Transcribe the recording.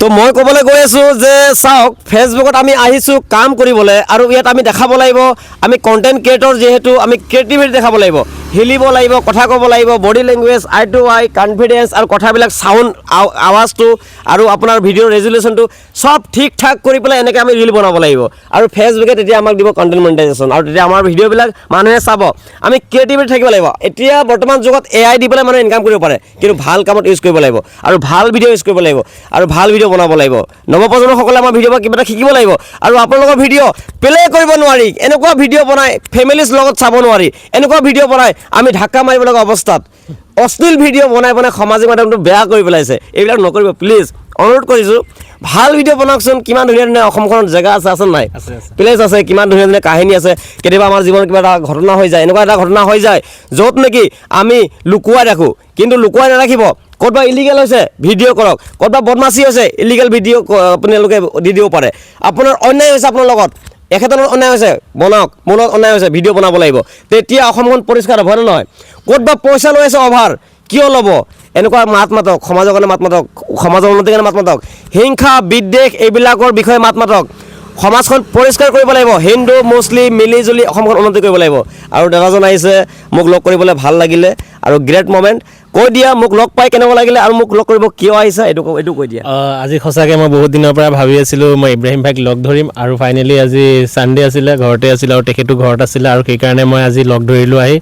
তো মই ক'বলৈ গৈ আছোঁ যে চাওক ফেচবুকত আমি আহিছোঁ কাম কৰিবলৈ আৰু ইয়াত আমি দেখাব লাগিব আমি কণ্টেণ্ট ক্ৰিয়েটৰ যিহেতু আমি ক্ৰিয়েটিভিটি দেখাব লাগিব হিলিব লাগিব কথা ক'ব লাগিব বডি লেংগুৱেজ আই টু আই কনফিডেঞ্চ আৰু কথাবিলাক চাউণ্ড আৱাজটো আৰু আপোনাৰ ভিডিঅ'ৰ ৰেজুলেশ্যনটো চব ঠিক ঠাক কৰি পেলাই এনেকৈ আমি ৰিল বনাব লাগিব আৰু ফেচবুকে তেতিয়া আমাক দিব কণ্টেণ্ট মনিটাইজেশ্যন আৰু তেতিয়া আমাৰ ভিডিঅ'বিলাক মানুহে চাব আমি ক্ৰিয়েটিভিটি থাকিব লাগিব এতিয়া বৰ্তমান যুগত AI দি পেলাই মানুহে ইনকাম কৰিব পাৰে কিন্তু ভাল কামত ইউজ কৰিব লাগিব আৰু ভাল ভিডিঅ' ইউজ কৰিব লাগিব আৰু ভাল ভিডিঅ' বনাব লাগিব নৱপ্ৰজন্মসকলে আমাৰ ভিডিঅ'ৰ পৰা কিবা এটা শিকিব লাগিব আৰু আপোনালোকৰ ভিডিঅ' প্লে কৰিব নোৱাৰি এনেকুৱা ভিডিঅ' বনাই ফেমিলিজ লগত চাব নোৱাৰি এনেকুৱা ভিডিঅ' বনাই আমি ধাক্কা মাৰিব লগা অৱস্থাত অশ্লীল ভিডিঅ' বনাই সামাজিক মাধ্যমটো বেয়া কৰি পেলাইছে এইবিলাক নকৰিব প্লিজ অনুৰোধ কৰিছোঁ ভাল ভিডিঅ' বনাওকচোন কিমান ধুনীয়া ধুনীয়া অসমখনত জেগা আছে নাই প্লেচ আছে কিমান ধুনীয়া ধুনীয়া কাহিনী আছে কেতিয়াবা আমাৰ জীৱনত কিবা এটা ঘটনা হৈ যায় এনেকুৱা এটা ঘটনা হৈ যায় য'ত নেকি আমি লুকুৱাই ৰাখোঁ কিন্তু লুকুৱাই নাৰাখিব ক'ৰবাত ইলিগেল হৈছে ভিডিঅ' কৰক ক'ৰবাত বদমাচি হৈছে ইলিগেল ভিডিঅ' আপোনালোকে দি দিব পাৰে আপোনাৰ অন্যায় হৈছে আপোনাৰ লগত এখেতৰ অন্যায় হৈছে বনাওক মোৰ লগত অন্যায় হৈছে ভিডিঅ' বনাব লাগিব তেতিয়া অসমখন পৰিষ্কাৰ হ'ব নে নহয় ক'ৰবাত পইচা লৈ আছে অভাৰ কিয় ল'ব এনেকুৱা মাত মাতক সমাজৰ কাৰণে মাত মাতক সমাজৰ উন্নতিৰ কাৰণে মাত মাতক হিংসা বিদ্বেষ এইবিলাকৰ বিষয়ে মাত মাতক সমাজখন পৰিষ্কাৰ কৰিব লাগিব হিন্দু মুছলিম মিলিজুলি অসমখন উন্নতি কৰিব লাগিব আৰু দাদাজন আহিছে মোক লগ কৰিবলৈ ভাল লাগিলে আৰু গ্ৰেট মমেণ্ট কৈ দিয়া মোক লগ পাই কেনেকুৱা লাগিলে আৰু মোক লগ কৰিব কিয় আহিছে এইটো কৈ দিয়া আজি সঁচাকৈ মই বহুত দিনৰ পৰা ভাবি আছিলোঁ মই ইব্ৰাহিম ভাইক লগ ধৰিম আৰু ফাইনেলি আজি ছানডে আছিলে ঘৰতে আছিলে আৰু তেখেতো ঘৰত আছিলে আৰু সেইকাৰণে মই আজি লগ ধৰিলোঁ আহি